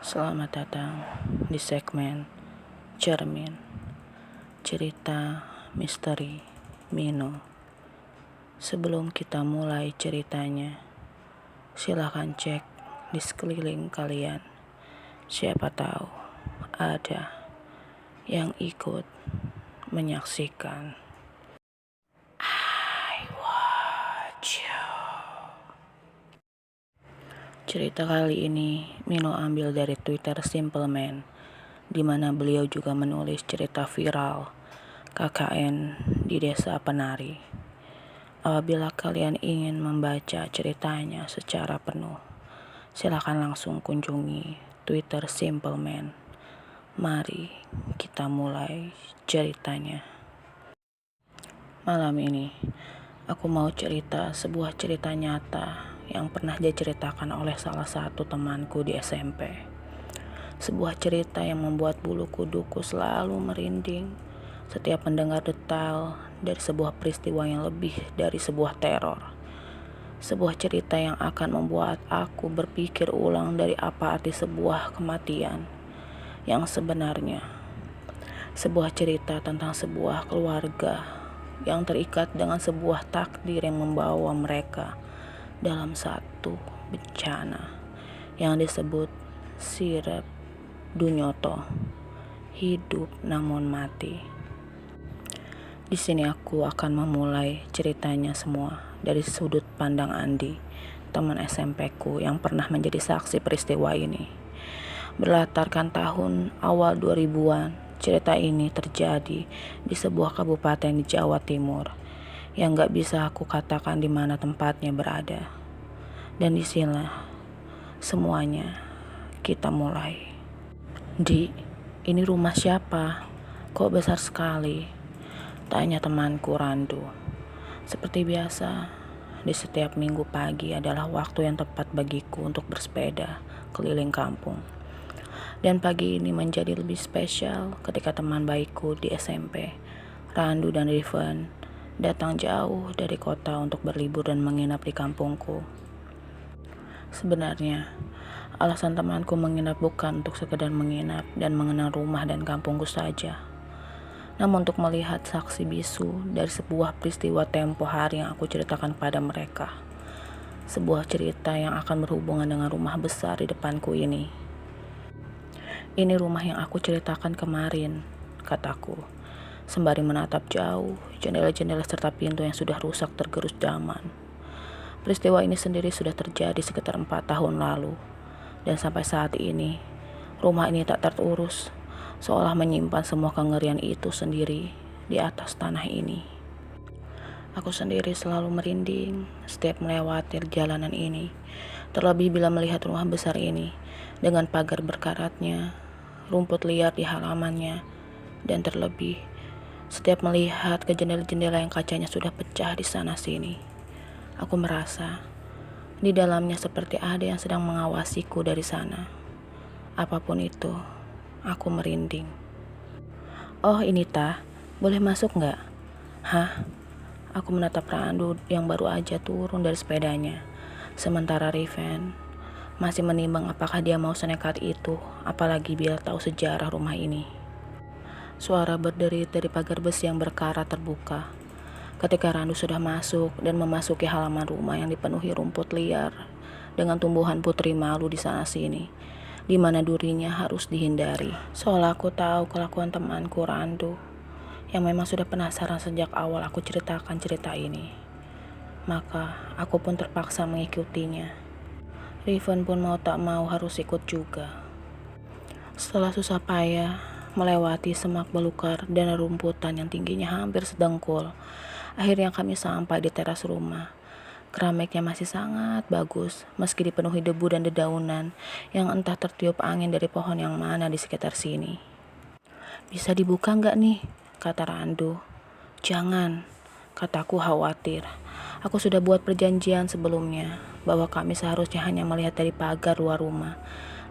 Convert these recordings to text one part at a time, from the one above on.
Selamat datang di segmen Cermin Cerita Misteri Mino. Sebelum kita mulai ceritanya, silakan cek di sekeliling kalian. Siapa tahu ada yang ikut menyaksikan. I watch you. Cerita kali ini Mino ambil dari Twitter Simple Man, di mana beliau juga menulis cerita viral KKN di Desa Penari. Apabila kalian ingin membaca ceritanya secara penuh, silakan langsung kunjungi Twitter Simple Man. Mari kita mulai ceritanya. Malam ini aku mau cerita sebuah cerita nyata yang pernah diceritakan oleh salah satu temanku di SMP. Sebuah cerita yang membuat bulu kuduku selalu merinding setiap mendengar detail dari sebuah peristiwa yang lebih dari sebuah teror. Sebuah cerita yang akan membuat aku berpikir ulang dari apa arti sebuah kematian yang sebenarnya. Sebuah cerita tentang sebuah keluarga yang terikat dengan sebuah takdir yang membawa mereka dalam satu bencana yang disebut Sirep Dunyoto, hidup namun mati. Di sini aku akan memulai ceritanya semua dari sudut pandang Andi, teman SMP-ku yang pernah menjadi saksi peristiwa ini. Berlatarkan tahun awal 2000-an, cerita ini terjadi di sebuah kabupaten di Jawa Timur yang gak bisa aku katakan di mana tempatnya berada. Dan disinilah semuanya kita mulai. Di, ini rumah siapa? Kok besar sekali? Tanya temanku Randu. Seperti biasa, di setiap minggu pagi adalah waktu yang tepat bagiku untuk bersepeda keliling kampung. Dan pagi ini menjadi lebih spesial ketika teman baikku di SMP, Randu dan Riven, datang jauh dari kota untuk berlibur dan menginap di kampungku. Sebenarnya, alasan temanku menginap bukan untuk sekedar menginap dan mengenal rumah dan kampungku saja, namun untuk melihat saksi bisu dari sebuah peristiwa tempo hari yang aku ceritakan pada mereka. Sebuah cerita yang akan berhubungan dengan rumah besar di depanku ini. Ini rumah yang aku ceritakan kemarin, kataku, sembari menatap jauh jendela-jendela serta pintu yang sudah rusak tergerus zaman. Peristiwa ini sendiri sudah terjadi sekitar 4 tahun lalu, dan sampai saat ini rumah ini tak terurus, seolah menyimpan semua kengerian itu sendiri di atas tanah ini. Aku sendiri selalu merinding setiap melewati jalanan ini, terlebih bila melihat rumah besar ini dengan pagar berkaratnya, rumput liar di halamannya, dan terlebih setiap melihat ke jendela-jendela yang kacanya sudah pecah di sana-sini. Aku merasa di dalamnya seperti ada yang sedang mengawasiku dari sana. Apapun itu, aku merinding. Oh ini tah, boleh masuk nggak? Hah? Aku menatap Randu yang baru aja turun dari sepedanya. Sementara Riven masih menimbang apakah dia mau senekat itu, apalagi bila tahu sejarah rumah ini. Suara berderit dari pagar besi yang berkarat terbuka ketika Randu sudah masuk dan memasuki halaman rumah yang dipenuhi rumput liar dengan tumbuhan putri malu di sana-sini, di mana durinya harus dihindari. Seolah aku tahu kelakuan temanku Randu yang memang sudah penasaran sejak awal aku ceritakan cerita ini. Maka aku pun terpaksa mengikutinya. Riven pun mau tak mau harus ikut juga. Setelah susah payah melewati semak belukar dan rumputan yang tingginya hampir sedengkul, akhirnya kami sampai di teras rumah. Keramiknya masih sangat bagus, meski dipenuhi debu dan dedaunan yang entah tertiup angin dari pohon yang mana di sekitar sini. Bisa dibuka nggak nih? Kata Randu. Jangan, kataku khawatir. Aku sudah buat perjanjian sebelumnya bahwa kami seharusnya hanya melihat dari pagar luar rumah.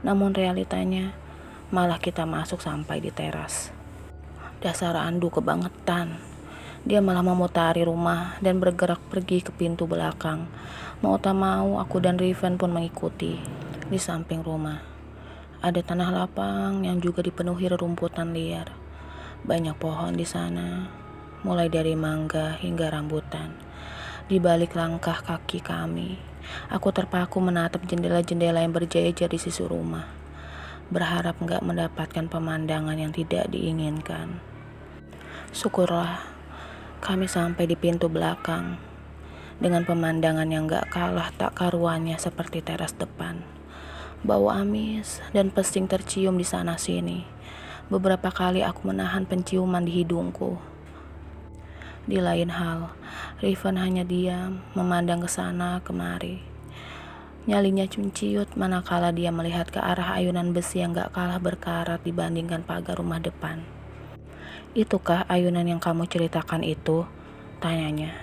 Namun realitanya malah kita masuk sampai di teras. Dasar Randu kebangetan. Dia malah memutari rumah dan bergerak pergi ke pintu belakang. Mau tak mau aku dan Riven pun mengikuti. Di samping rumah Ada tanah lapang yang juga dipenuhi rerumputan liar. Banyak pohon di sana, mulai dari mangga hingga rambutan. Di balik langkah kaki kami, aku terpaku menatap jendela-jendela yang berjejer di sisi rumah, berharap gak mendapatkan pemandangan yang tidak diinginkan. Syukurlah, kami sampai di pintu belakang, dengan pemandangan yang gak kalah tak karuannya seperti teras depan. Bau amis dan pesing tercium di sana-sini. Beberapa kali aku menahan penciuman di hidungku. Di lain hal, Riven hanya diam, memandang ke sana kemari. Nyalinya menciut manakala dia melihat ke arah ayunan besi yang gak kalah berkarat dibandingkan pagar rumah depan. "Itukah ayunan yang kamu ceritakan itu?" tanyanya.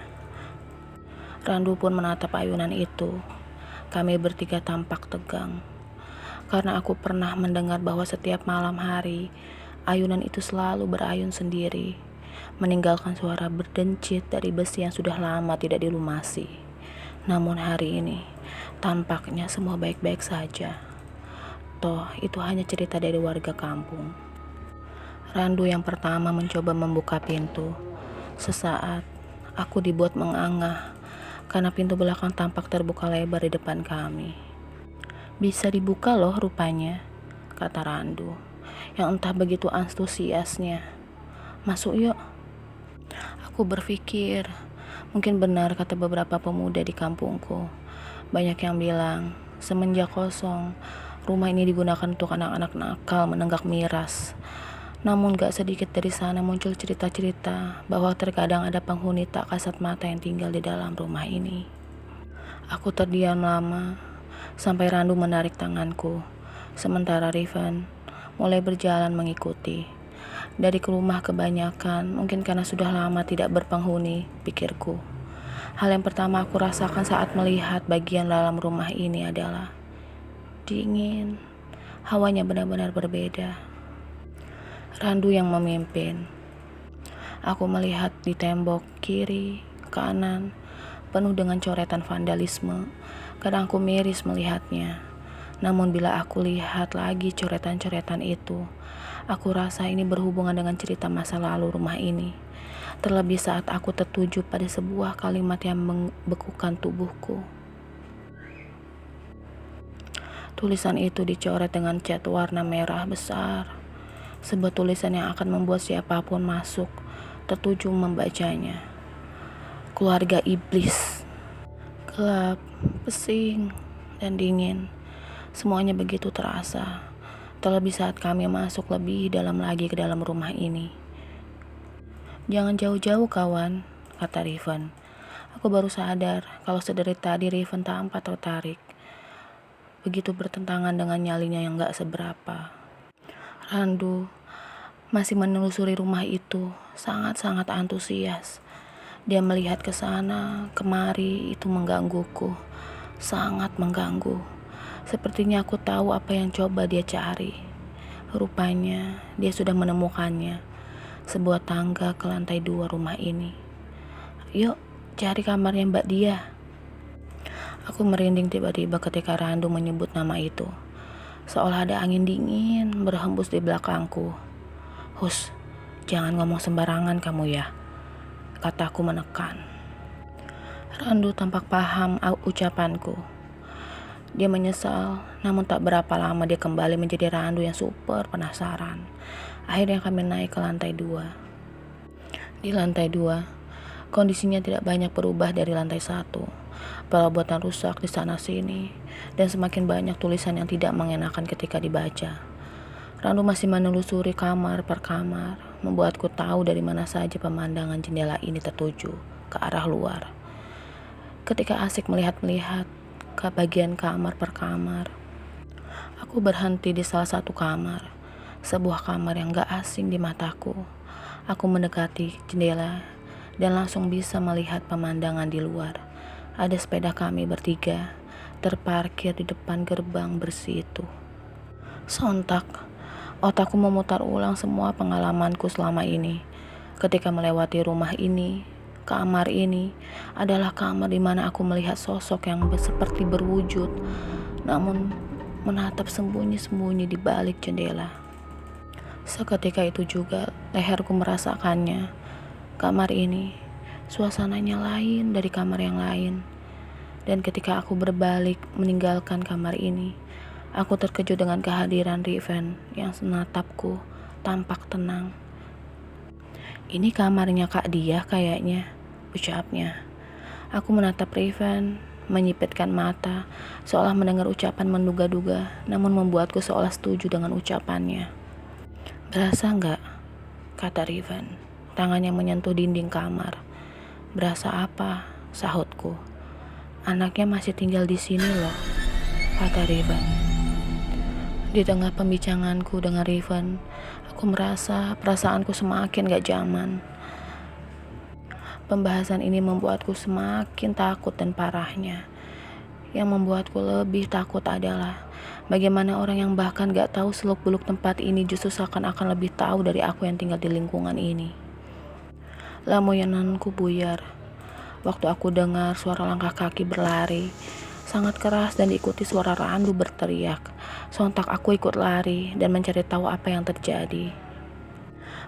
Randu pun menatap ayunan itu. Kami bertiga tampak tegang, karena aku pernah mendengar bahwa setiap malam hari, ayunan itu selalu berayun sendiri, meninggalkan suara berdencit dari besi yang sudah lama tidak dilumasi. Namun hari ini, tampaknya semua baik-baik saja. Toh, itu hanya cerita dari warga kampung. Randu yang pertama mencoba membuka pintu. Sesaat, aku dibuat mengangah, karena pintu belakang tampak terbuka lebar di depan kami. "Bisa dibuka loh rupanya," kata Randu, yang entah begitu antusiasnya. "Masuk yuk." Aku berpikir, mungkin benar kata beberapa pemuda di kampungku. Banyak yang bilang, semenjak kosong, rumah ini digunakan untuk anak-anak nakal menenggak miras. Namun gak sedikit dari sana muncul cerita-cerita bahwa terkadang ada penghuni tak kasat mata yang tinggal di dalam rumah ini. Aku terdiam lama, sampai Randu menarik tanganku, sementara Riven mulai berjalan mengikuti. Dari ke rumah kebanyakan, mungkin karena sudah lama tidak berpenghuni, pikirku. Hal yang pertama aku rasakan saat melihat bagian dalam rumah ini adalah dingin. Hawanya benar-benar berbeda. Randu yang memimpin. Aku melihat di tembok kiri, kanan, penuh dengan coretan vandalisme. Kadang aku miris melihatnya. Namun bila aku lihat lagi coretan-coretan itu, aku rasa ini berhubungan dengan cerita masa lalu rumah ini. Terlebih saat aku tertuju pada sebuah kalimat yang membekukan tubuhku. Tulisan itu dicoret dengan cat warna merah besar. Sebuah tulisan yang akan membuat siapapun masuk tertuju membacanya. Keluarga iblis. Gelap, pesing, dan dingin. Semuanya begitu terasa. Terlebih saat kami masuk lebih dalam lagi ke dalam rumah ini. "Jangan jauh-jauh kawan," kata Riven. Aku baru sadar kalau sedari tadi Riven tampak tertarik. Begitu bertentangan dengan nyalinya yang gak seberapa. Randu masih menelusuri rumah itu, sangat-sangat antusias. Dia melihat ke sana, kemari, itu menggangguku. Sangat mengganggu. Sepertinya aku tahu apa yang coba dia cari. Rupanya dia sudah menemukannya. Sebuah tangga ke lantai 2 rumah ini. "Yuk, cari kamarnya Mbak Dia." Aku merinding tiba-tiba ketika Randu menyebut nama itu. Seolah ada angin dingin berhembus di belakangku. "Hus, jangan ngomong sembarangan kamu ya," kataku menekan. Randu tampak paham ucapanku. Dia menyesal, namun tak berapa lama dia kembali menjadi Randu yang super penasaran. Akhirnya kami naik ke lantai 2. Di lantai 2, kondisinya tidak banyak berubah dari lantai 1. Perabotan rusak di sana-sini, dan semakin banyak tulisan yang tidak mengenakan ketika dibaca. Randu masih menelusuri kamar per kamar, membuatku tahu dari mana saja pemandangan jendela ini tertuju ke arah luar. Ketika asik melihat-melihat ke bagian kamar per kamar, aku berhenti di salah satu kamar, sebuah kamar yang gak asing di mataku. Aku mendekati jendela dan langsung bisa melihat pemandangan di luar. Ada sepeda kami bertiga terparkir di depan gerbang bersih itu. Sontak, otakku memutar ulang semua pengalamanku selama ini. Ketika melewati rumah ini, kamar ini adalah kamar di mana aku melihat sosok yang seperti berwujud. Namun menatap sembunyi-sembunyi di balik jendela. Seketika itu juga leherku merasakannya. Kamar ini, suasananya lain dari kamar yang lain. Dan ketika aku berbalik meninggalkan kamar ini, aku terkejut dengan kehadiran Riven yang menatapku tampak tenang. "Ini kamarnya Kak Dia kayaknya," ucapnya. Aku menatap Riven, menyipitkan mata, seolah mendengar ucapan menduga-duga, namun membuatku seolah setuju dengan ucapannya. "Berasa enggak?" kata Riven. Tangannya menyentuh dinding kamar. "Berasa apa?" sahutku. "Anaknya masih tinggal di sini loh," kata Riven. Di tengah pembicanganku dengan Riven, aku merasa perasaanku semakin gak nyaman. Pembahasan ini membuatku semakin takut dan parahnya. Yang membuatku lebih takut adalah bagaimana orang yang bahkan gak tahu seluk-beluk tempat ini justru seakan-akan lebih tahu dari aku yang tinggal di lingkungan ini. Lamunanku buyar waktu aku dengar suara langkah kaki berlari sangat keras dan diikuti suara Randu berteriak. Sontak aku ikut lari dan mencari tahu apa yang terjadi.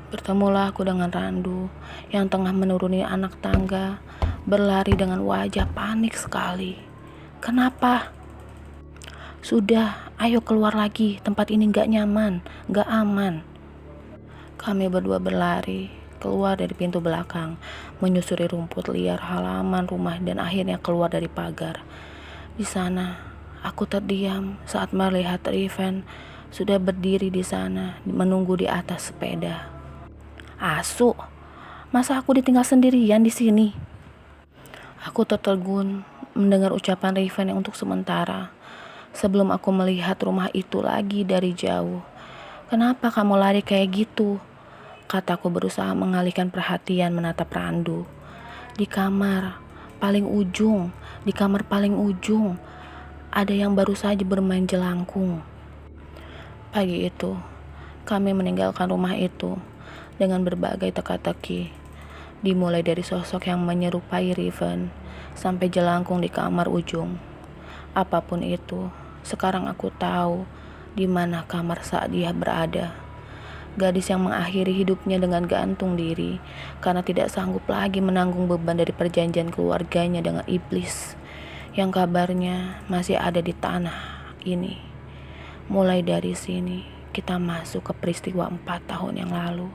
Bertemulah aku dengan Randu yang tengah menuruni anak tangga, berlari dengan wajah panik sekali. "Kenapa?" "Sudah, ayo keluar lagi, tempat ini gak nyaman, gak aman." Kami berdua berlari keluar dari pintu belakang, menyusuri rumput liar halaman rumah dan akhirnya keluar dari pagar. Di sana, aku terdiam saat melihat Riven sudah berdiri di sana menunggu di atas sepeda. "Asu, masa aku ditinggal sendirian di sini?" Aku tertegun mendengar ucapan Riven yang untuk sementara. Sebelum aku melihat rumah itu lagi dari jauh. "Kenapa kamu lari kayak gitu?" kataku berusaha mengalihkan perhatian menatap Randu. Di kamar paling ujung ada yang baru saja bermain jelangkung. Pagi itu, kami meninggalkan rumah itu dengan berbagai teka-teki. Dimulai dari sosok yang menyerupai Riven sampai jelangkung di kamar ujung. Apapun itu, sekarang aku tahu di mana kamar Sa'diah berada. Gadis yang mengakhiri hidupnya dengan gantung diri karena tidak sanggup lagi menanggung beban dari perjanjian keluarganya dengan iblis yang kabarnya masih ada di tanah ini. Mulai dari sini kita masuk ke peristiwa 4 tahun yang lalu,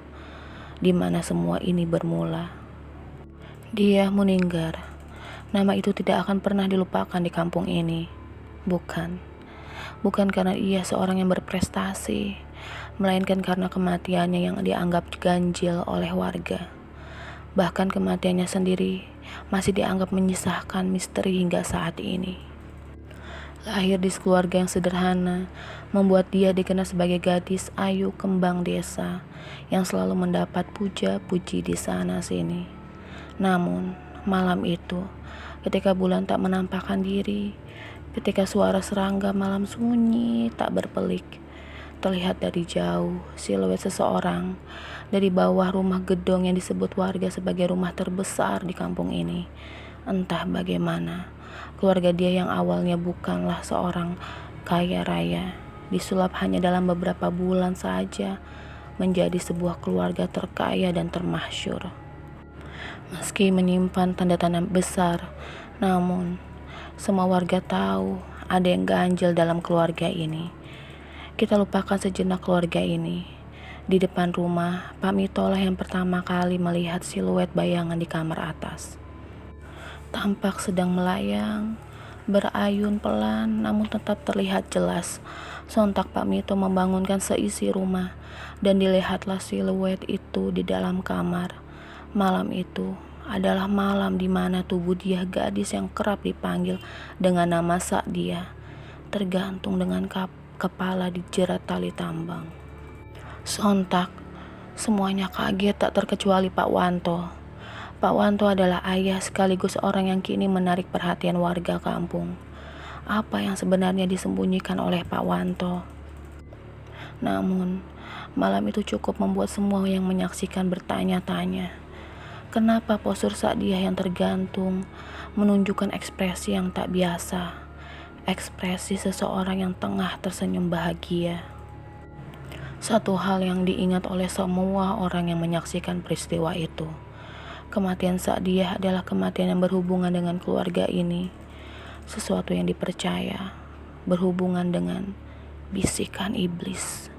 di mana semua ini bermula. Dia Muninggar. Nama itu tidak akan pernah dilupakan di kampung ini. Bukan karena ia seorang yang berprestasi, melainkan karena kematiannya yang dianggap ganjil oleh warga. Bahkan kematiannya sendiri masih dianggap menyisahkan misteri hingga saat ini. Lahir di keluarga yang sederhana, membuat dia dikenal sebagai gadis ayu kembang desa yang selalu mendapat puja-puji di sana-sini. Namun, malam itu, ketika bulan tak menampakkan diri, ketika suara serangga malam sunyi tak berpelik, terlihat dari jauh siluet seseorang dari bawah rumah gedung yang disebut warga sebagai rumah terbesar di kampung ini. Entah bagaimana, keluarga dia yang awalnya bukanlah seorang kaya raya, disulap hanya dalam beberapa bulan saja menjadi sebuah keluarga terkaya dan termasyhur. Meski menyimpan tanda-tanda besar, namun semua warga tahu ada yang ganjil dalam keluarga ini. Kita lupakan sejenak keluarga ini. Di depan rumah, Pak Mitolah yang pertama kali melihat siluet bayangan di kamar atas. Tampak sedang melayang, berayun pelan namun tetap terlihat jelas. Sontak Pak Mito membangunkan seisi rumah dan dilihatlah siluet itu di dalam kamar. Malam itu adalah malam di mana tubuh dia, gadis yang kerap dipanggil dengan nama Sa'diah, tergantung dengan kepala dijerat tali tambang. Sontak, semuanya kaget tak terkecuali Pak Wanto. Pak Wanto adalah ayah sekaligus orang yang kini menarik perhatian warga kampung. Apa yang sebenarnya disembunyikan oleh Pak Wanto? Namun, malam itu cukup membuat semua yang menyaksikan bertanya-tanya. Kenapa postur Sa'diah yang tergantung menunjukkan ekspresi yang tak biasa? ekspresi seseorang yang tengah tersenyum bahagia. Satu hal yang diingat oleh semua orang yang menyaksikan peristiwa itu, kematian Sa'diyah adalah kematian yang berhubungan dengan keluarga ini, sesuatu yang dipercaya berhubungan dengan bisikan iblis.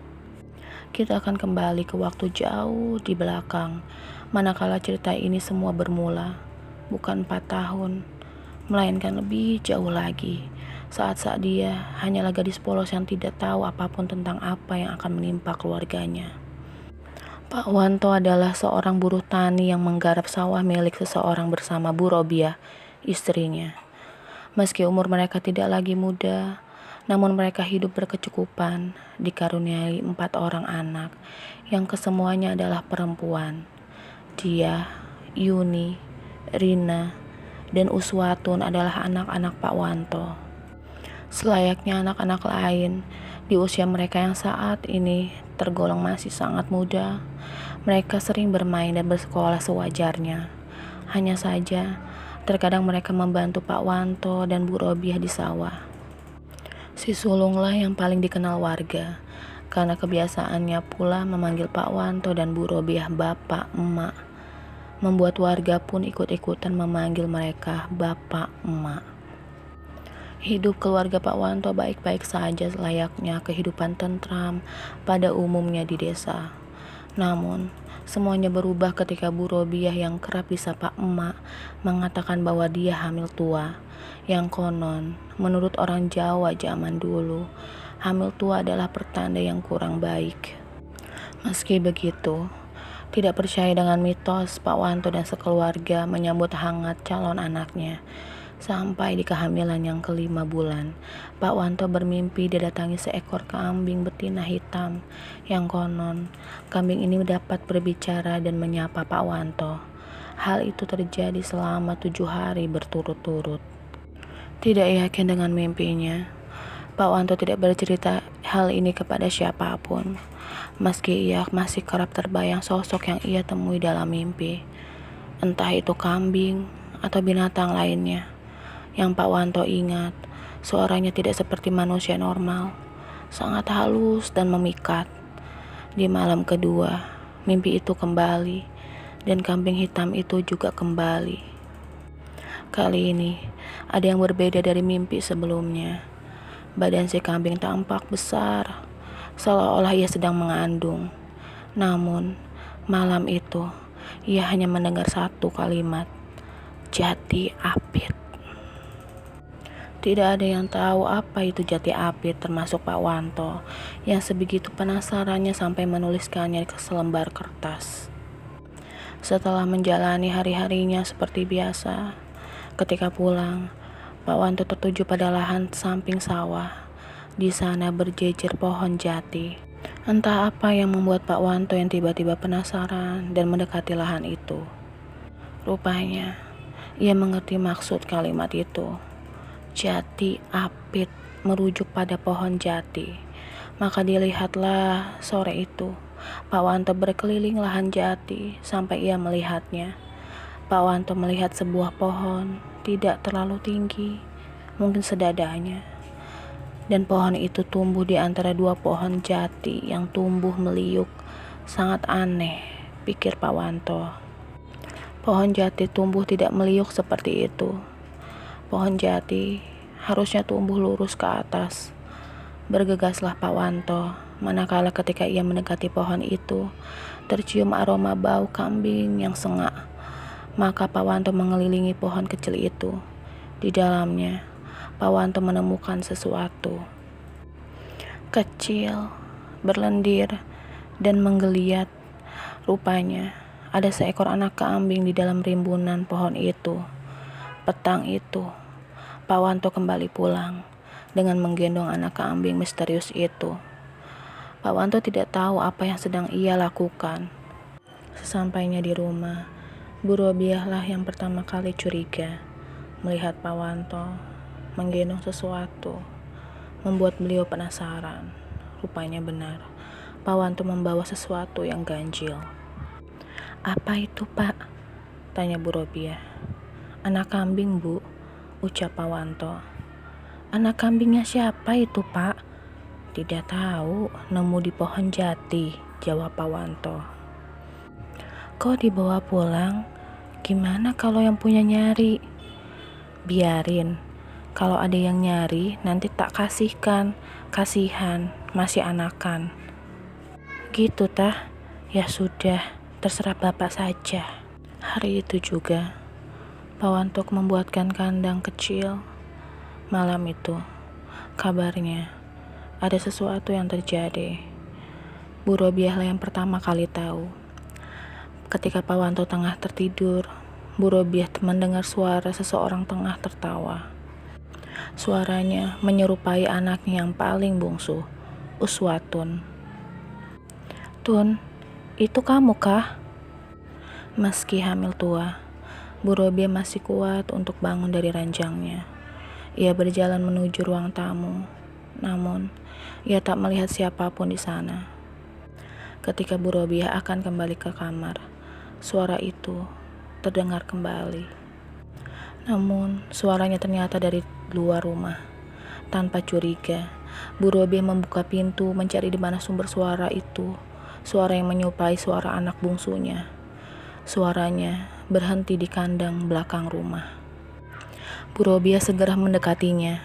Kita akan kembali ke waktu jauh di belakang, manakala cerita ini semua bermula, bukan 4 tahun, melainkan lebih jauh lagi, saat Sa'diyah hanyalah gadis polos yang tidak tahu apapun tentang apa yang akan menimpa keluarganya. Pak Wanto adalah seorang buruh tani yang menggarap sawah milik seseorang bersama Bu Robiah, istrinya. Meski umur mereka tidak lagi muda, namun mereka hidup berkecukupan, dikaruniai 4 orang anak, yang kesemuanya adalah perempuan. Dia, Yuni, Rina, dan Uswatun adalah anak-anak Pak Wanto. Selayaknya anak-anak lain, di usia mereka yang saat ini tergolong masih sangat muda, mereka sering bermain dan bersekolah sewajarnya. Hanya saja, terkadang mereka membantu Pak Wanto dan Bu Robiah di sawah. Si sulunglah yang paling dikenal warga, karena kebiasaannya pula memanggil Pak Wanto dan Bu Robiah bapak, emak, membuat warga pun ikut-ikutan memanggil mereka bapak, emak. Hidup keluarga Pak Wanto baik-baik saja, layaknya kehidupan tentram pada umumnya di desa. Namun, semuanya berubah ketika Bu Robiah yang kerap disapa emak mengatakan bahwa dia hamil tua. Yang konon, menurut orang Jawa zaman dulu, hamil tua adalah pertanda yang kurang baik. Meski begitu, tidak percaya dengan mitos, Pak Wanto dan sekeluarga menyambut hangat calon anaknya. Sampai di kehamilan yang ke-5 bulan, Pak Wanto bermimpi didatangi seekor kambing betina hitam. Yang konon, kambing ini dapat berbicara dan menyapa Pak Wanto. Hal itu terjadi selama 7 hari berturut-turut. Tidak yakin dengan mimpinya, Pak Wanto tidak bercerita hal ini kepada siapapun, meski ia masih kerap terbayang sosok yang ia temui dalam mimpi. Entah itu kambing atau binatang lainnya. Yang Pak Wanto ingat, suaranya tidak seperti manusia normal, sangat halus dan memikat. Di malam kedua, mimpi itu kembali, dan kambing hitam itu juga kembali. Kali ini, ada yang berbeda dari mimpi sebelumnya. Badan si kambing tampak besar, seolah-olah ia sedang mengandung. Namun, malam itu, ia hanya mendengar satu kalimat, Jati Apit. Tidak ada yang tahu apa itu Jati Apit, termasuk Pak Wanto, yang sebegitu penasarannya sampai menuliskannya ke selembar kertas. Setelah menjalani hari-harinya seperti biasa, ketika pulang, Pak Wanto tertuju pada lahan samping sawah. Di sana berjejer pohon jati. Entah apa yang membuat Pak Wanto yang tiba-tiba penasaran dan mendekati lahan itu. Rupanya, ia mengerti maksud kalimat itu. Jati Apit merujuk pada pohon jati. Maka dilihatlah sore itu, Pak Wanto berkeliling lahan jati sampai ia melihatnya. Pak Wanto melihat sebuah pohon, tidak terlalu tinggi, mungkin sedadanya. Dan pohon itu tumbuh di antara 2 pohon jati yang tumbuh meliuk. Sangat aneh, pikir Pak Wanto. Pohon jati tumbuh tidak meliuk seperti itu. Pohon jati harusnya tumbuh lurus ke atas. Bergegaslah Pak Wanto, manakala ketika ia mendekati pohon itu, tercium aroma bau kambing yang sengak. Maka Pak Wanto mengelilingi pohon kecil itu. Di dalamnya, Pak Wanto menemukan sesuatu. Kecil, berlendir, dan menggeliat. Rupanya, ada seekor anak kambing di dalam rimbunan pohon itu. Petang itu, Pak Wanto kembali pulang dengan menggendong anak kambing misterius itu. Pak Wanto tidak tahu apa yang sedang ia lakukan. Sesampainya di rumah, Bu Robiahlah yang pertama kali curiga melihat Pak Wanto menggendong sesuatu. Membuat beliau penasaran. Rupanya benar, Pak Wanto membawa sesuatu yang ganjil. Apa itu, Pak? Tanya Bu Robiah. Anak kambing, Bu, ucap Pak Wanto. Anak kambingnya siapa itu, Pak? Tidak tahu, nemu di pohon jati, jawab Pak Wanto. Kok dibawa pulang? Gimana kalau yang punya nyari? Biarin, kalau ada yang nyari nanti tak kasihkan, kasihan, masih anakan. Gitu tah, ya sudah, terserah bapak saja. Hari itu juga, Pak Wanto membuatkan kandang kecil. Malam itu, kabarnya ada sesuatu yang terjadi. Bu Robiah lah yang pertama kali tahu. Ketika Pak Wanto tengah tertidur, Bu Robiah mendengar suara seseorang tengah tertawa. Suaranya menyerupai anaknya yang paling bungsu, Uswatun. Tun, itu kamu kah? Meski hamil tua, Bu Robiah masih kuat untuk bangun dari ranjangnya. Ia berjalan menuju ruang tamu, namun ia tak melihat siapapun di sana. Ketika Bu Robiah akan kembali ke kamar, suara itu terdengar kembali. Namun, suaranya ternyata dari luar rumah. Tanpa curiga, Bu Robiah membuka pintu mencari di mana sumber suara itu. Suara yang menyerupai suara anak bungsunya. Suaranya berhenti di kandang belakang rumah. Bu Robiah segera mendekatinya.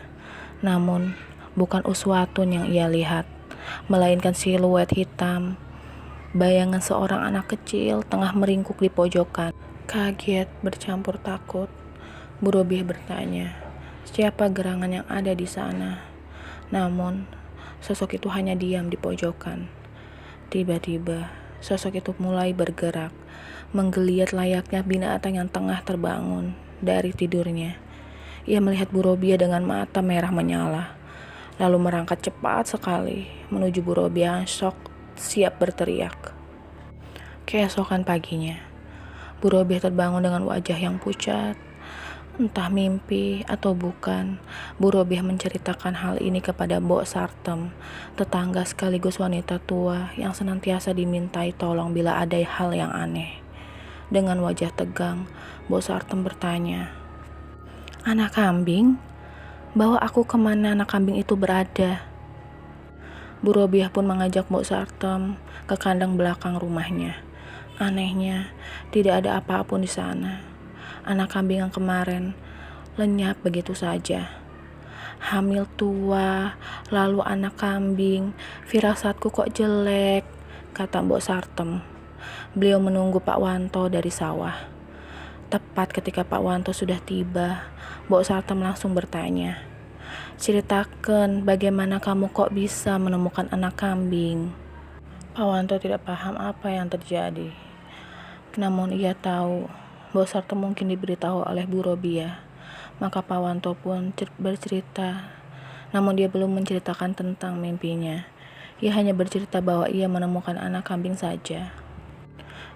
Namun, bukan Uswatun yang ia lihat, melainkan siluet hitam. Bayangan seorang anak kecil tengah meringkuk di pojokan. Kaget bercampur takut, Bu Robiah bertanya, siapa gerangan yang ada di sana? Namun, sosok itu hanya diam di pojokan. Tiba-tiba, sosok itu mulai bergerak, menggeliat layaknya binatang yang tengah terbangun dari tidurnya. Ia melihat Bu Robiah dengan mata merah menyala, lalu merangkak cepat sekali menuju Bu Robiah yang syok, siap berteriak. Keesokan paginya, Bu Robiah terbangun dengan wajah yang pucat. Entah mimpi atau bukan, Bu Robiah menceritakan hal ini kepada Mbok Sartem, tetangga sekaligus wanita tua yang senantiasa dimintai tolong bila ada hal yang aneh. Dengan wajah tegang, Mbok Sartem bertanya, "Anak kambing? Bawa aku kemana anak kambing itu berada?" Bu Robiah pun mengajak Mbok Sartem ke kandang belakang rumahnya. Anehnya, tidak ada apapun di sana. Anak kambing yang kemarin lenyap begitu saja. Hamil tua, lalu anak kambing, firasatku kok jelek, kata Mbok Sartem. Beliau menunggu Pak Wanto dari sawah. Tepat ketika Pak Wanto sudah tiba, Mbok Sartem langsung bertanya, "Ceritakan bagaimana kamu kok bisa menemukan anak kambing?" Pak Wanto tidak paham apa yang terjadi. Namun ia tahu Mbok Sartem mungkin diberitahu oleh Bu Robiah. Maka Pak Wanto pun bercerita. Namun dia belum menceritakan tentang mimpinya. Ia hanya bercerita bahwa ia menemukan anak kambing saja.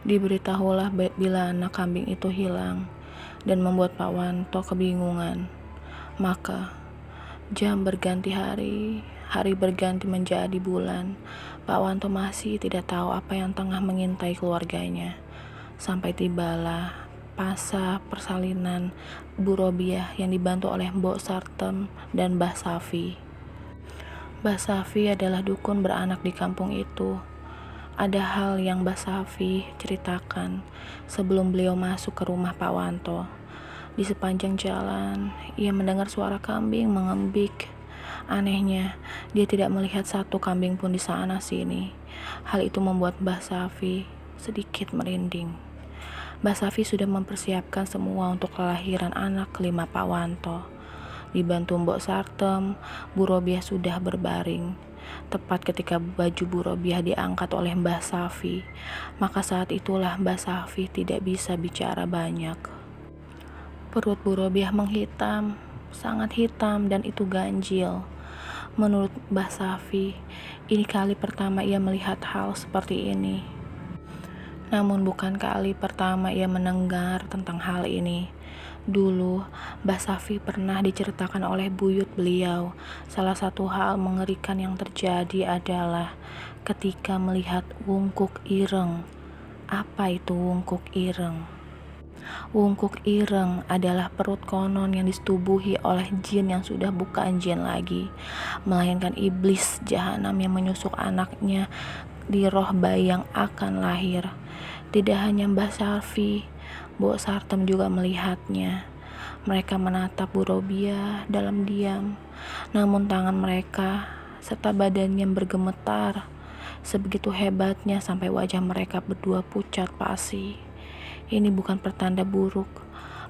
Diberitahulah bila anak kambing itu hilang dan membuat Pak Wanto kebingungan. Maka jam berganti hari, hari berganti menjadi bulan. Pak Wanto masih tidak tahu apa yang tengah mengintai keluarganya. Sampai tibalah masa persalinan Bu Robiah yang dibantu oleh Mbok Sartem dan Mbah Safi. Mbah Safi adalah dukun beranak di kampung itu. Ada hal yang Mbah Safi ceritakan sebelum beliau masuk ke rumah Pak Wanto. Di sepanjang jalan, ia mendengar suara kambing mengembik. Anehnya, dia tidak melihat satu kambing pun di sana sini. Hal itu membuat Mbah Safi sedikit merinding. Mbah Safi sudah mempersiapkan semua untuk kelahiran anak kelima Pak Wanto. Dibantu Mbok Sartem, Bu Robiah sudah berbaring. Tepat ketika baju Bu Robiah diangkat oleh Mbah Safi, maka saat itulah Mbah Safi tidak bisa bicara banyak. Perut Bu Robiah menghitam, sangat hitam, dan itu ganjil. Menurut Mbah Safi, ini kali pertama ia melihat hal seperti ini. Namun bukan kali pertama ia mendengar tentang hal ini. Dulu, Mbah Safi pernah diceritakan oleh buyut beliau. Salah satu hal mengerikan yang terjadi adalah ketika melihat wungkuk ireng. Apa itu wungkuk ireng? Wungkuk ireng adalah perut konon yang disetubuhi oleh jin yang sudah bukan jin lagi, melainkan iblis jahanam yang menyusuk anaknya di roh bayi yang akan lahir. Tidak hanya Mbah Safi, Mbok Sartem juga melihatnya. Mereka menatap Bu Robiah dalam diam, namun tangan mereka serta badannya bergemetar. Sebegitu hebatnya sampai wajah mereka berdua pucat pasi. Ini bukan pertanda buruk,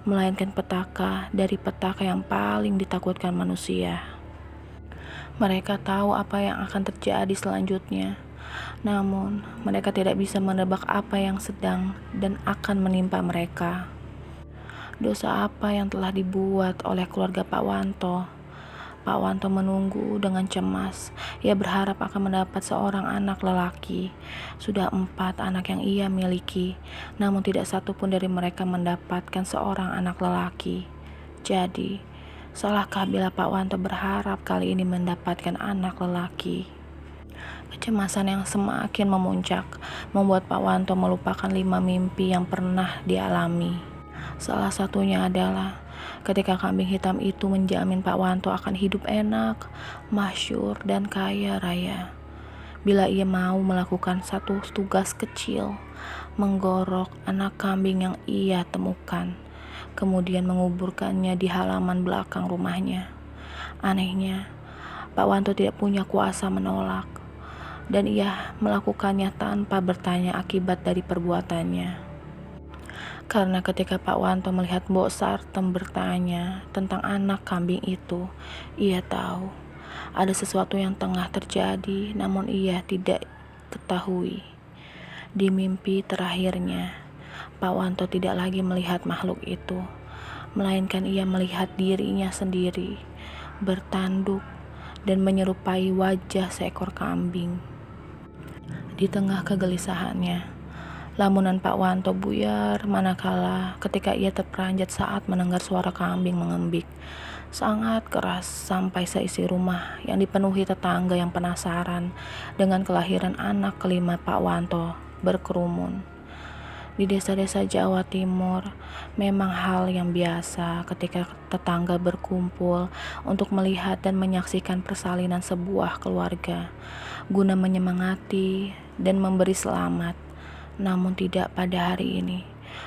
melainkan petaka dari petaka yang paling ditakutkan manusia. Mereka tahu apa yang akan terjadi selanjutnya, namun mereka tidak bisa menebak apa yang sedang dan akan menimpa mereka. Dosa apa yang telah dibuat oleh keluarga Pak Wanto? Pak Wanto menunggu dengan cemas. Ia berharap akan mendapat seorang anak lelaki. Sudah 4 anak yang ia miliki, namun tidak satu pun dari mereka mendapatkan seorang anak lelaki. Jadi, salahkah bila Pak Wanto berharap kali ini mendapatkan anak lelaki? Kecemasan yang semakin memuncak membuat Pak Wanto melupakan 5 mimpi yang pernah dialami. Salah satunya adalah ketika kambing hitam itu menjamin Pak Wanto akan hidup enak, masyhur, dan kaya raya. Bila ia mau melakukan satu tugas kecil, menggorok anak kambing yang ia temukan, kemudian menguburkannya di halaman belakang rumahnya. Anehnya, Pak Wanto tidak punya kuasa menolak, dan ia melakukannya tanpa bertanya akibat dari perbuatannya. Karena ketika Pak Wanto melihat Mbok Sartem bertanya tentang anak kambing itu, ia tahu ada sesuatu yang tengah terjadi, namun ia tidak ketahui. Di mimpi terakhirnya, Pak Wanto tidak lagi melihat makhluk itu, melainkan ia melihat dirinya sendiri, bertanduk dan menyerupai wajah seekor kambing. Di tengah kegelisahannya, lamunan Pak Wanto buyar manakala ketika ia terperanjat saat mendengar suara kambing mengembik sangat keras sampai seisi rumah yang dipenuhi tetangga yang penasaran dengan kelahiran anak kelima Pak Wanto berkerumun. Di desa-desa Jawa Timur, memang hal yang biasa ketika tetangga berkumpul untuk melihat dan menyaksikan persalinan sebuah keluarga, guna menyemangati dan memberi selamat. Namun tidak pada hari ini.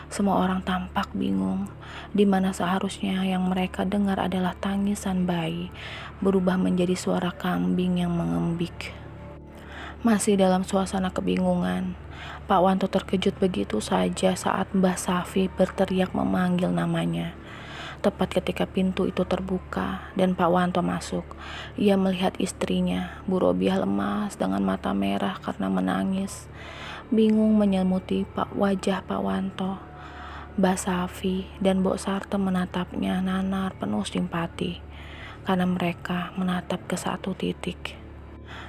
Semua orang tampak bingung, di mana seharusnya yang mereka dengar adalah tangisan bayi, berubah menjadi suara kambing yang mengembik. Masih dalam suasana kebingungan, Pak Wanto terkejut begitu saja saat Mbah Safi berteriak memanggil namanya. Tepat ketika pintu itu terbuka dan Pak Wanto masuk, ia melihat istrinya, Bu Robiah, lemas dengan mata merah karena menangis. Bingung menyelimuti wajah Pak Wanto. Mbah Safi dan Mbok Sartem menatapnya nanar penuh simpati, karena mereka menatap ke satu titik,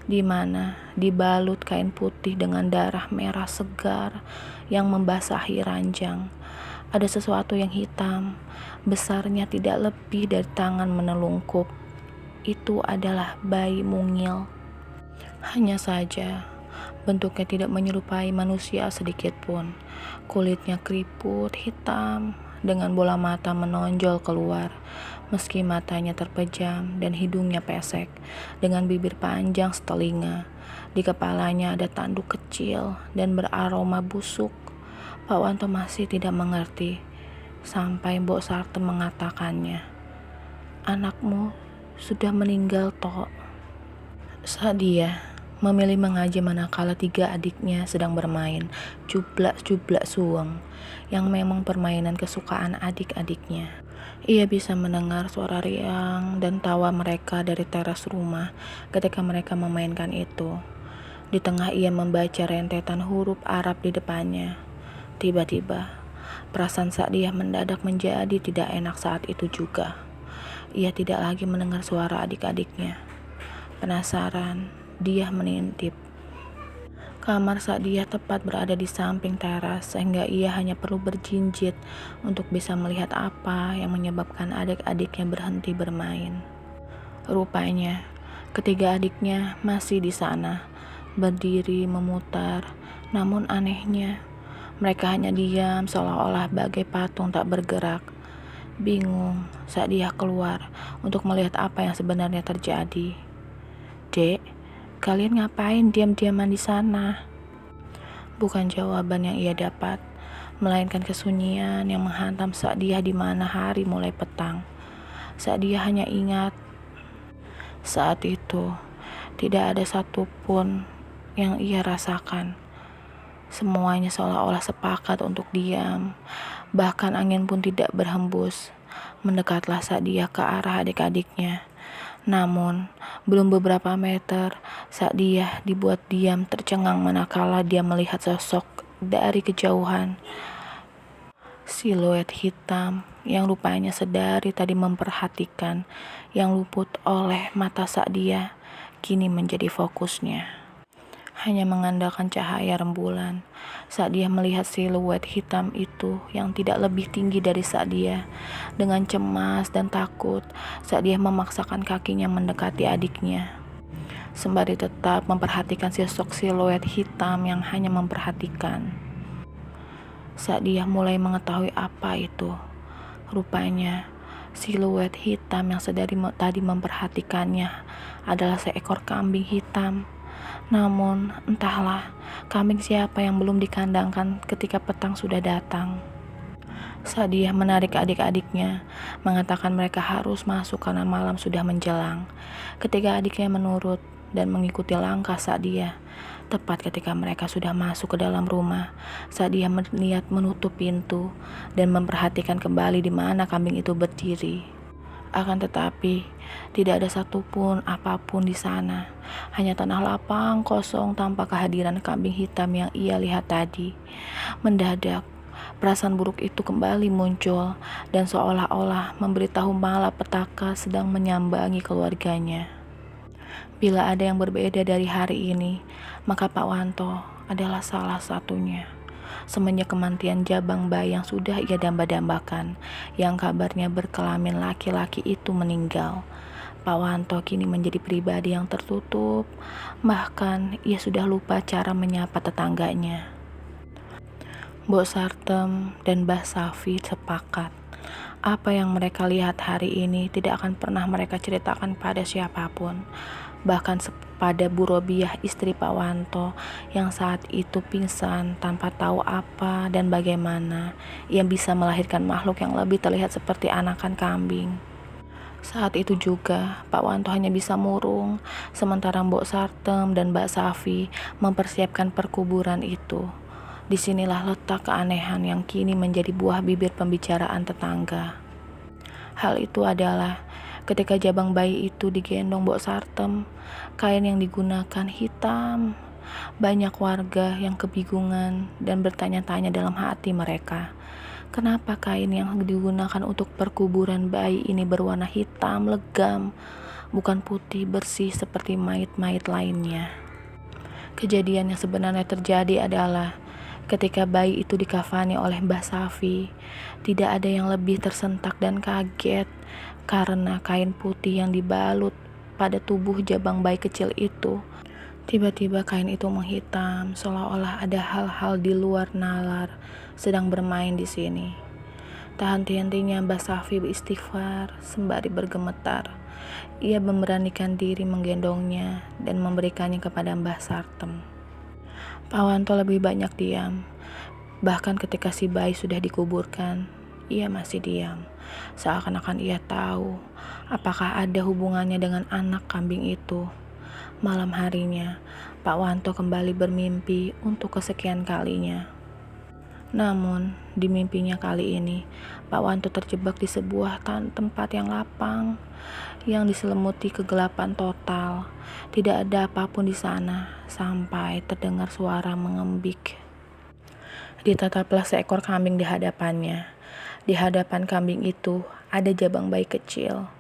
di mana dibalut kain putih dengan darah merah segar yang membasahi ranjang. Ada sesuatu yang hitam, besarnya tidak lebih dari tangan menelungkup. Itu adalah bayi mungil. Hanya saja, bentuknya tidak menyerupai manusia sedikit pun. Kulitnya keriput hitam dengan bola mata menonjol keluar, meski matanya terpejam dan hidungnya pesek dengan bibir panjang setelinga. Di kepalanya ada tanduk kecil dan beraroma busuk. Pak Wanto masih tidak mengerti sampai Mbok Sartem mengatakannya, "Anakmu sudah meninggal, Tok." Saat dia memilih mengaji manakala 3 adiknya sedang bermain cublak-cublak suweng, yang memang permainan kesukaan adik-adiknya. Ia bisa mendengar suara riang dan tawa mereka dari teras rumah ketika mereka memainkan itu. Di tengah ia membaca rentetan huruf Arab di depannya. Tiba-tiba, perasaan Sa'diyah mendadak menjadi tidak enak saat itu juga. Ia tidak lagi mendengar suara adik-adiknya. Penasaran, dia mengintip. Kamar Sa'diyah tepat berada di samping teras, sehingga ia hanya perlu berjinjit untuk bisa melihat apa yang menyebabkan adik-adiknya berhenti bermain. Rupanya, ketiga adiknya masih di sana, berdiri memutar. Namun anehnya, Mereka hanya diam seolah-olah bagai patung tak bergerak. Bingung, Sa'diyah keluar untuk melihat apa yang sebenarnya terjadi. "Dek, kalian ngapain diam-diaman di sana?" Bukan jawaban yang ia dapat, melainkan kesunyian yang menghantam Sa'diyah di mana hari mulai petang. Sa'diyah hanya ingat saat itu tidak ada satupun yang ia rasakan. Semuanya seolah-olah sepakat untuk diam. Bahkan angin pun tidak berhembus. Mendekatlah Sa'diyah ke arah adik-adiknya. Namun, belum beberapa meter, Sa'diyah dibuat diam tercengang manakala dia melihat sosok dari kejauhan. Siluet hitam yang rupanya sedari tadi memperhatikan yang luput oleh mata Sa'diyah kini menjadi fokusnya. Hanya mengandalkan cahaya rembulan, Sa'diyah melihat siluet hitam itu yang tidak lebih tinggi dari Sa'diyah. Dengan cemas dan takut, Sa'diyah memaksakan kakinya mendekati adiknya, sembari tetap memperhatikan sosok siluet hitam yang hanya memperhatikan. Sa'diyah mulai mengetahui apa itu. Rupanya, siluet hitam yang sedari tadi memperhatikannya adalah seekor kambing hitam. Namun, entahlah kambing siapa yang belum dikandangkan ketika petang sudah datang. Sa'diyah menarik adik-adiknya, mengatakan mereka harus masuk karena malam sudah menjelang. Ketika adiknya menurut dan mengikuti langkah Sa'diyah, tepat ketika mereka sudah masuk ke dalam rumah, Sa'diyah berniat menutup pintu dan memperhatikan kembali di mana kambing itu berdiri. Akan tetapi, tidak ada satupun apapun di sana. Hanya tanah lapang kosong tanpa kehadiran kambing hitam yang ia lihat tadi. Mendadak, perasaan buruk itu kembali muncul dan seolah-olah memberitahu malapetaka sedang menyambangi keluarganya. Bila ada yang berbeda dari hari ini, maka Pak Wanto adalah salah satunya. Semenjak kematian jabang bayi yang sudah ia damba-dambakan, yang kabarnya berkelamin laki-laki itu meninggal, Pak Wanto kini menjadi pribadi yang tertutup. Bahkan ia sudah lupa cara menyapa tetangganya. Mbok Sartem dan Mbah Safi sepakat, apa yang mereka lihat hari ini tidak akan pernah mereka ceritakan pada siapapun. Bahkan pada Bu Robiah, istri Pak Wanto, yang saat itu pingsan tanpa tahu apa dan bagaimana ia bisa melahirkan makhluk yang lebih terlihat seperti anakan kambing. Saat itu juga Pak Wanto hanya bisa murung, sementara Mbok Sartem dan Mbak Safi mempersiapkan perkuburan itu. Disinilah letak keanehan yang kini menjadi buah bibir pembicaraan tetangga. Hal itu adalah ketika jabang bayi itu digendong Mbok Sartem, kain yang digunakan hitam. Banyak warga yang kebingungan dan bertanya-tanya dalam hati mereka, kenapa kain yang digunakan untuk perkuburan bayi ini berwarna hitam legam, bukan putih bersih seperti mayit-mayit lainnya. Kejadian yang sebenarnya terjadi adalah ketika bayi itu dikafani oleh Mbah Safi, tidak ada yang lebih tersentak dan kaget karena kain putih yang dibalut pada tubuh jabang bayi kecil itu. Tiba-tiba kain itu menghitam, seolah-olah ada hal-hal di luar nalar sedang bermain di sini. Tak henti-hentinya Mbah Safi beristighfar sembari bergemetar. Ia memberanikan diri menggendongnya dan memberikannya kepada Mbah Sartem. Pak Wanto lebih banyak diam. Bahkan ketika si bayi sudah dikuburkan, ia masih diam. Seakan-akan ia tahu apakah ada hubungannya dengan anak kambing itu. Malam harinya, Pak Wanto kembali bermimpi untuk kesekian kalinya. Namun, di mimpinya kali ini, Pak Wanto terjebak di sebuah tempat yang lapang, yang diselimuti kegelapan total. Tidak ada apapun di sana, sampai terdengar suara mengembik. Ditataplah seekor kambing di hadapannya. Di hadapan kambing itu ada jabang bayi kecil.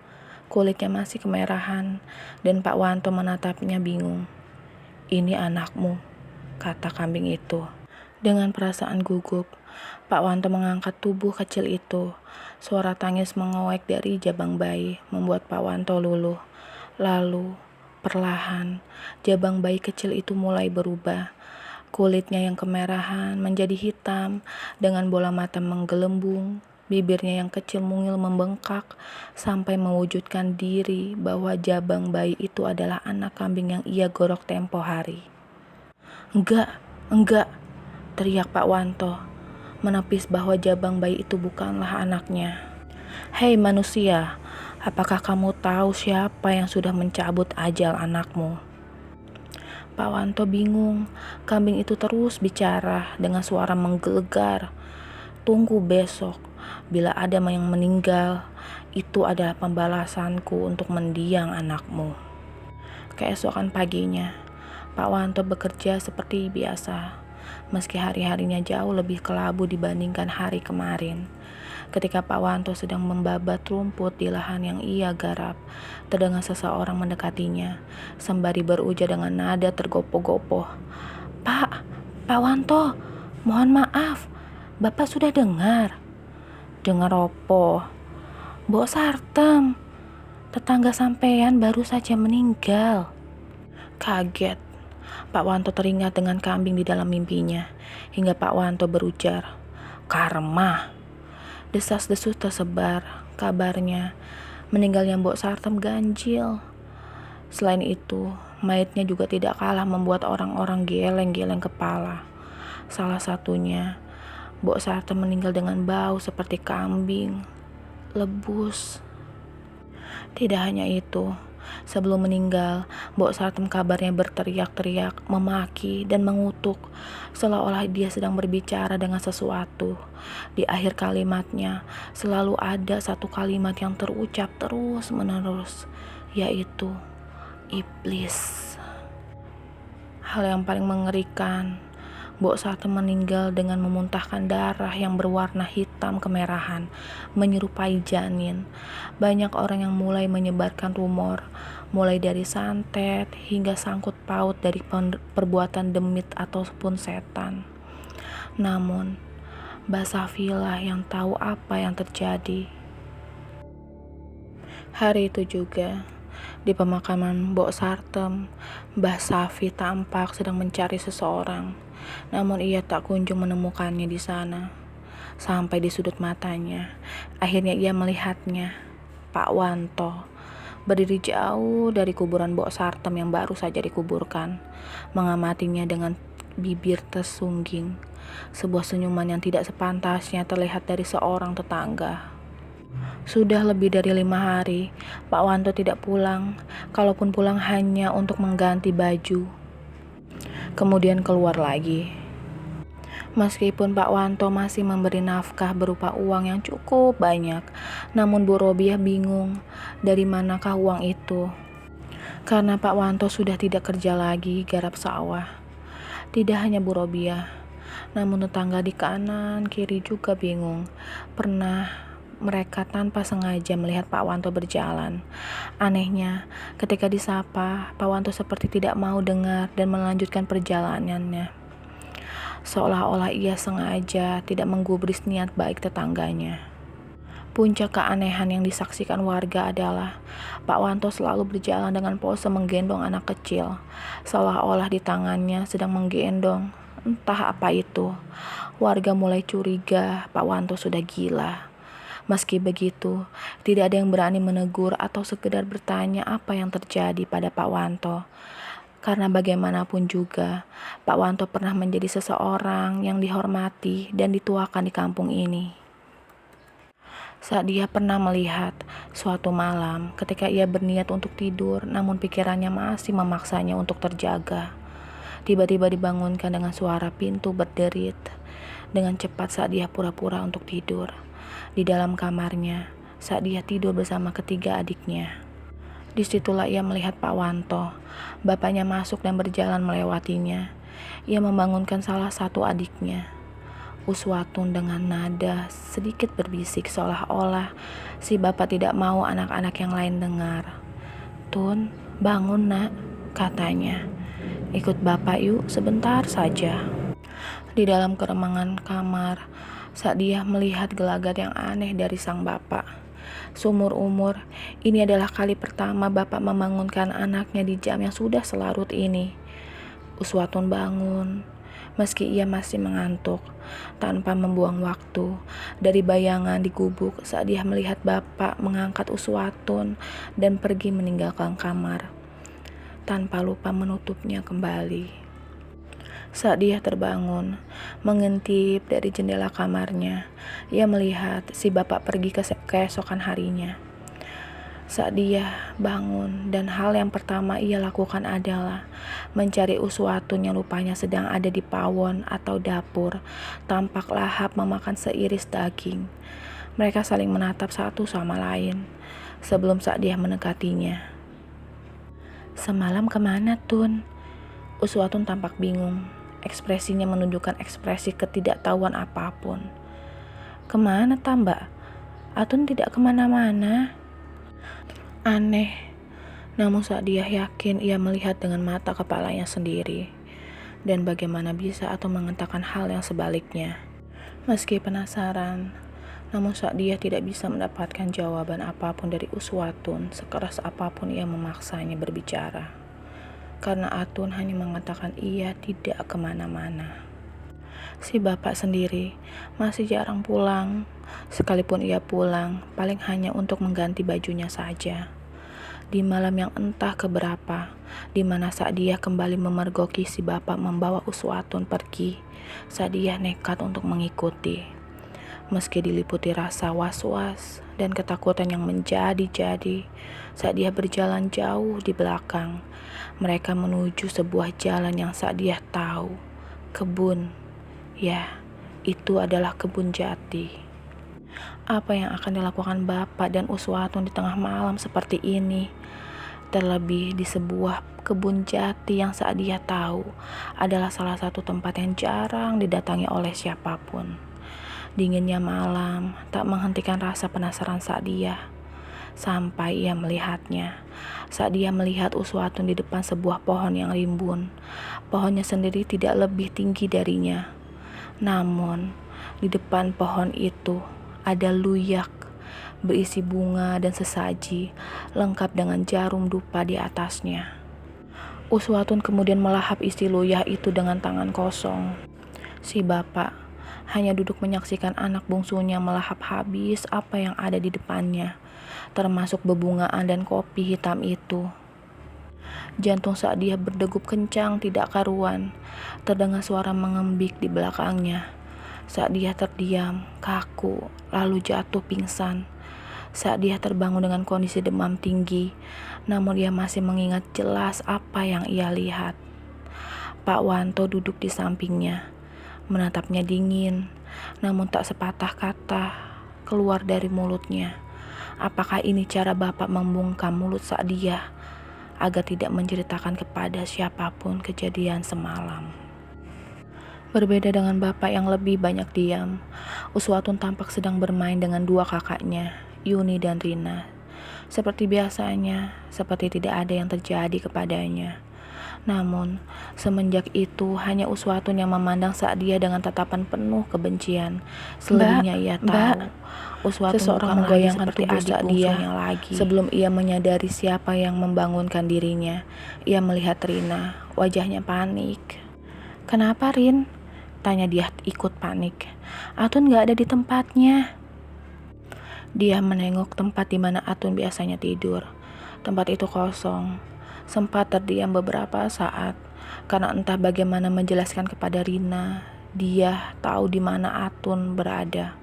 Kulitnya masih kemerahan, dan Pak Wanto menatapnya bingung. "Ini anakmu," kata kambing itu. Dengan perasaan gugup, Pak Wanto mengangkat tubuh kecil itu. Suara tangis mengoek dari jabang bayi membuat Pak Wanto luluh. Lalu, perlahan, jabang bayi kecil itu mulai berubah. Kulitnya yang kemerahan menjadi hitam dengan bola mata menggelembung, bibirnya yang kecil mungil membengkak sampai mewujudkan diri bahwa jabang bayi itu adalah anak kambing yang ia gorok tempo hari. Enggak, teriak Pak Wanto, menepis bahwa jabang bayi itu bukanlah anaknya. Hei manusia, apakah kamu tahu siapa yang sudah mencabut ajal anakmu? Pak Wanto bingung. Kambing itu terus bicara dengan suara menggelegar. Tunggu besok, bila ada yang meninggal, itu adalah pembalasanku untuk mendiang anakmu. Keesokan paginya, Pak Wanto bekerja seperti biasa, meski hari-harinya jauh lebih kelabu dibandingkan hari kemarin. Ketika Pak Wanto sedang membabat rumput di lahan yang ia garap, terdengar seseorang mendekatinya, sembari berujar dengan nada tergopoh-gopoh. Pak Wanto, mohon maaf, Bapak sudah dengar? Dengar opo? Mbok Sartem, tetangga sampean baru saja meninggal. Kaget, Pak Wanto teringat dengan kambing di dalam mimpinya, hingga Pak Wanto berujar, "Karma." Desas-desus tersebar, kabarnya meninggalnya Mbok Sartem ganjil. Selain itu, mayatnya juga tidak kalah membuat orang-orang geleng-geleng kepala. Salah satunya, Mbok Sartem meninggal dengan bau seperti kambing, lebus. Tidak hanya itu, sebelum meninggal, Mbok Sartem kabarnya berteriak-teriak, memaki, dan mengutuk, seolah-olah dia sedang berbicara dengan sesuatu. Di akhir kalimatnya, selalu ada satu kalimat yang terucap terus-menerus, yaitu iblis. Hal yang paling mengerikan, Mbok Sartem meninggal dengan memuntahkan darah yang berwarna hitam kemerahan, menyerupai janin. Banyak orang yang mulai menyebarkan rumor, mulai dari santet hingga sangkut paut dari perbuatan demit ataupun setan. Namun, Mbak Safilah yang tahu apa yang terjadi. Hari itu juga, di pemakaman Mbok Sartem, Mbah Safi tampak sedang mencari seseorang. Namun ia tak kunjung menemukannya di sana. Sampai di sudut matanya, akhirnya ia melihatnya, Pak Wanto, berdiri jauh dari kuburan Mbok Sartem yang baru saja dikuburkan, mengamatinya dengan bibir tersungging. Sebuah senyuman yang tidak sepantasnya terlihat dari seorang tetangga. Sudah lebih dari 5 hari, Pak Wanto tidak pulang, kalaupun pulang hanya untuk mengganti baju. Kemudian keluar lagi. Meskipun Pak Wanto masih memberi nafkah berupa uang yang cukup banyak, namun Bu Robiah bingung dari manakah uang itu. Karena Pak Wanto sudah tidak kerja lagi garap sawah. Tidak hanya Bu Robiah, namun tetangga di kanan kiri juga bingung. Pernah mereka tanpa sengaja melihat Pak Wanto berjalan. Anehnya, ketika disapa, Pak Wanto seperti tidak mau dengar dan melanjutkan perjalanannya. Seolah-olah ia sengaja tidak menggubris niat baik tetangganya. Puncak keanehan yang disaksikan warga adalah Pak Wanto selalu berjalan dengan pose menggendong anak kecil, seolah-olah di tangannya sedang menggendong entah apa itu. Warga mulai curiga Pak Wanto sudah gila. Meski begitu, tidak ada yang berani menegur atau sekedar bertanya apa yang terjadi pada Pak Wanto. Karena bagaimanapun juga, Pak Wanto pernah menjadi seseorang yang dihormati dan dituakan di kampung ini. Saat dia pernah melihat suatu malam ketika ia berniat untuk tidur, namun pikirannya masih memaksanya untuk terjaga. Tiba-tiba dibangunkan dengan suara pintu berderit. Dengan cepat saat dia pura-pura untuk tidur. Di dalam kamarnya, saat dia tidur bersama ketiga adiknya. Disitulah ia melihat Pak Wanto. Bapaknya masuk dan berjalan melewatinya. Ia membangunkan salah satu adiknya. Uswatun dengan nada sedikit berbisik seolah-olah si bapak tidak mau anak-anak yang lain dengar. "Tun, bangun nak," katanya. "Ikut bapak yuk sebentar saja." Di dalam keremangan kamar, saat dia melihat gelagat yang aneh dari sang bapak. Seumur umur, ini adalah kali pertama bapak membangunkan anaknya di jam yang sudah selarut ini. Uswatun bangun. Meski ia masih mengantuk, tanpa membuang waktu, dari bayangan di gubuk saat dia melihat bapak mengangkat Uswatun dan pergi meninggalkan kamar, tanpa lupa menutupnya kembali. Saat dia terbangun, mengintip dari jendela kamarnya, ia melihat si bapak pergi keesokan harinya. Saat dia bangun dan hal yang pertama ia lakukan adalah mencari Uswatun yang rupanya sedang ada di pawon atau dapur, tampak lahap memakan seiris daging. Mereka saling menatap satu sama lain sebelum saat dia mendekatinya. "Semalam kemana, Tun?" Uswatun tampak bingung. Ekspresinya menunjukkan ekspresi ketidaktahuan apapun. "Kemana, Mbak? Atun tidak kemana-mana." Aneh, namun saat dia yakin ia melihat dengan mata kepalanya sendiri. Dan bagaimana bisa Atun mengatakan hal yang sebaliknya? Meski penasaran, namun saat dia tidak bisa mendapatkan jawaban apapun dari Uswatun, sekeras apapun ia memaksanya berbicara. Karena Atun hanya mengatakan ia tidak kemana-mana. Si bapak sendiri masih jarang pulang. Sekalipun ia pulang, paling hanya untuk mengganti bajunya saja. Di malam yang entah keberapa, di mana saat dia kembali memergoki si bapak membawa Uswatun pergi, saat dia nekat untuk mengikuti. Meski diliputi rasa was-was dan ketakutan yang menjadi-jadi, saat dia berjalan jauh di belakang, mereka menuju sebuah jalan yang saat dia tahu, kebun. Ya, itu adalah kebun jati. Apa yang akan dilakukan bapak dan Uswatun di tengah malam seperti ini? Terlebih di sebuah kebun jati yang saat dia tahu adalah salah satu tempat yang jarang didatangi oleh siapapun. Dinginnya malam tak menghentikan rasa penasaran saat dia. Sampai ia melihatnya. Saat dia melihat Uswatun di depan sebuah pohon yang rimbun. Pohonnya sendiri tidak lebih tinggi darinya. Namun, di depan pohon itu ada luyak berisi bunga dan sesaji, lengkap dengan jarum dupa di atasnya. Uswatun kemudian melahap isi luyak itu dengan tangan kosong. Si bapak hanya duduk menyaksikan anak bungsunya melahap habis apa yang ada di depannya, termasuk bebungaan dan kopi hitam itu. Jantung saat dia berdegup kencang tidak karuan, terdengar suara mengembik di belakangnya. Saat dia terdiam, kaku, lalu jatuh pingsan. Saat dia terbangun dengan kondisi demam tinggi, namun dia masih mengingat jelas apa yang ia lihat. Pak Wanto duduk di sampingnya, menatapnya dingin, namun tak sepatah kata keluar dari mulutnya. Apakah ini cara bapak membungkam mulut saat dia, agar tidak menceritakan kepada siapapun kejadian semalam? Berbeda dengan bapak yang lebih banyak diam, Uswatun tampak sedang bermain dengan dua kakaknya, Yuni dan Rina. Seperti biasanya, seperti tidak ada yang terjadi kepadanya. Namun, semenjak itu hanya Uswatun yang memandang saat dia dengan tatapan penuh kebencian. Selebihnya ia tahu, Uswatun seseorang menggoyangkan tubuh saat dia lagi. Sebelum ia menyadari siapa yang membangunkan dirinya, ia melihat Rina, wajahnya panik. "Kenapa, Rin?" tanya dia ikut panik. "Atun gak ada di tempatnya." Dia menengok tempat di mana Atun biasanya tidur. Tempat itu kosong. Sempat terdiam beberapa saat karena entah bagaimana menjelaskan kepada Rina dia tahu di mana Atun berada.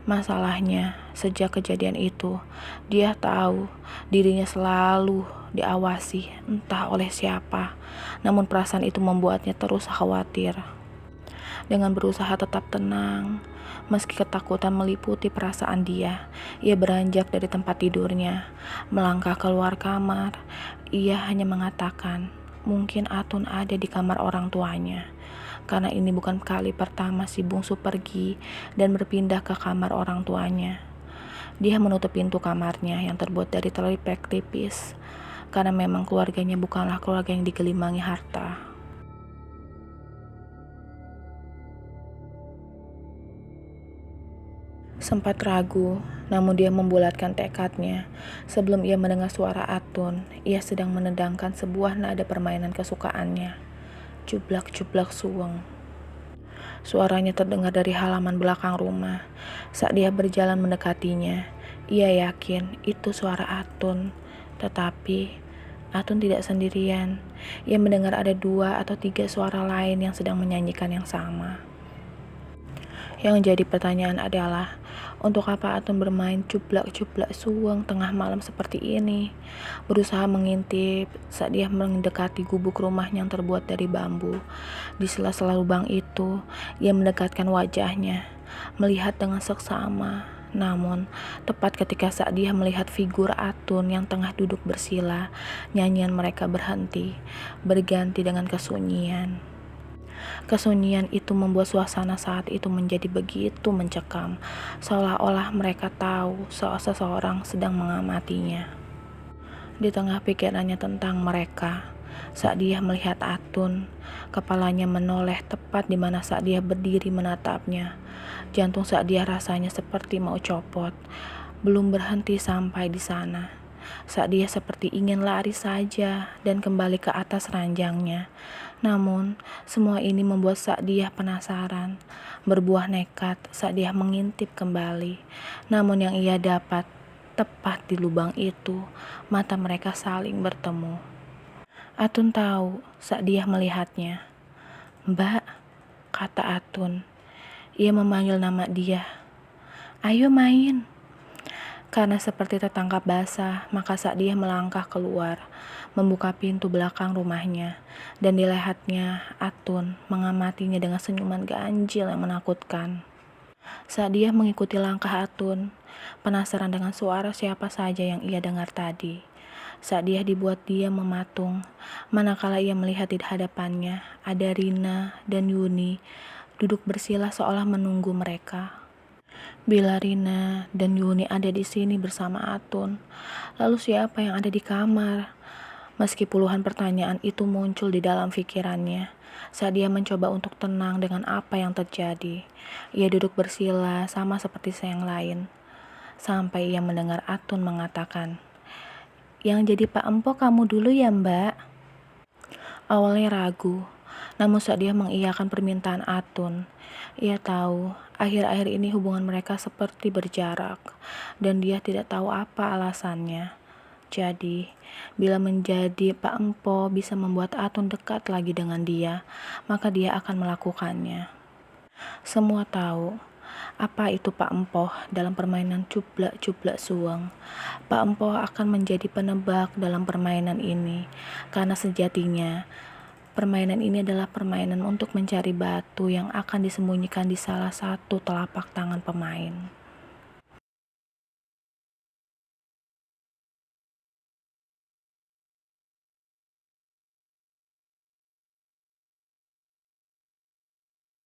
Masalahnya, sejak kejadian itu, dia tahu dirinya selalu diawasi entah oleh siapa. Namun perasaan itu membuatnya terus khawatir. Dengan berusaha tetap tenang, meski ketakutan meliputi perasaan dia, ia beranjak dari tempat tidurnya, melangkah keluar kamar. Ia hanya mengatakan, mungkin Atun ada di kamar orang tuanya. Karena ini bukan kali pertama si bungsu pergi dan berpindah ke kamar orang tuanya. Dia menutup pintu kamarnya yang terbuat dari terlipat tipis, karena memang keluarganya bukanlah keluarga yang digelimangi harta. Sempat ragu, namun dia membulatkan tekadnya. Sebelum ia mendengar suara Atun, ia sedang menendangkan sebuah nada permainan kesukaannya. Cublak-cublak suweng. Suaranya terdengar dari halaman belakang rumah. Saat dia berjalan mendekatinya, ia yakin itu suara Atun. Tetapi Atun tidak sendirian. Ia mendengar ada 2 atau 3 suara lain yang sedang menyanyikan yang sama. Yang jadi pertanyaan adalah, untuk apa Atun bermain cublak-cublak suweng tengah malam seperti ini? Berusaha mengintip saat dia mendekati gubuk rumahnya yang terbuat dari bambu. Di sela-sela lubang itu, ia mendekatkan wajahnya, melihat dengan seksama. Namun, tepat ketika saat dia melihat figur Atun yang tengah duduk bersila, nyanyian mereka berhenti, berganti dengan kesunyian. Kesunyian itu membuat suasana saat itu menjadi begitu mencekam, seolah-olah mereka tahu seseorang sedang mengamatinya. Di tengah pikirannya tentang mereka, saat dia melihat Atun, kepalanya menoleh tepat di mana saat dia berdiri menatapnya. Jantung saat dia rasanya seperti mau copot, belum berhenti sampai di sana. Saat dia seperti ingin lari saja dan kembali ke atas ranjangnya. Namun, semua ini membuat saat dia penasaran, berbuah nekat saat dia mengintip kembali. Namun yang ia dapat, tepat di lubang itu, mata mereka saling bertemu. Atun tahu saat dia melihatnya. "Mbak," kata Atun. Ia memanggil nama dia. "Ayo main." Karena seperti tertangkap basah, maka saat dia melangkah keluar, membuka pintu belakang rumahnya, dan dilihatnya Atun mengamatinya dengan senyuman ganjil yang menakutkan. Saat dia mengikuti langkah Atun, penasaran dengan suara siapa saja yang ia dengar tadi. Saat dia dibuat diam mematung, manakala ia melihat di hadapannya ada Rina dan Yuni duduk bersila seolah menunggu mereka. Bila Rina dan Yuni ada di sini bersama Atun, lalu siapa yang ada di kamar? Meski puluhan pertanyaan itu muncul di dalam pikirannya, saat dia mencoba untuk tenang dengan apa yang terjadi, ia duduk bersila sama seperti yang lain. Sampai ia mendengar Atun mengatakan, "Yang jadi Pak Empo kamu dulu ya, Mbak?" Awalnya ragu, namun saat dia mengiyakan permintaan Atun, ia tahu akhir-akhir ini hubungan mereka seperti berjarak, dan dia tidak tahu apa alasannya. Jadi, bila menjadi Pak Empo bisa membuat Atun dekat lagi dengan dia, maka dia akan melakukannya. Semua tahu apa itu Pak Empoh dalam permainan cublak-cublak suweng. Pak Empoh akan menjadi penebak dalam permainan ini, karena sejatinya permainan ini adalah permainan untuk mencari batu yang akan disembunyikan di salah satu telapak tangan pemain.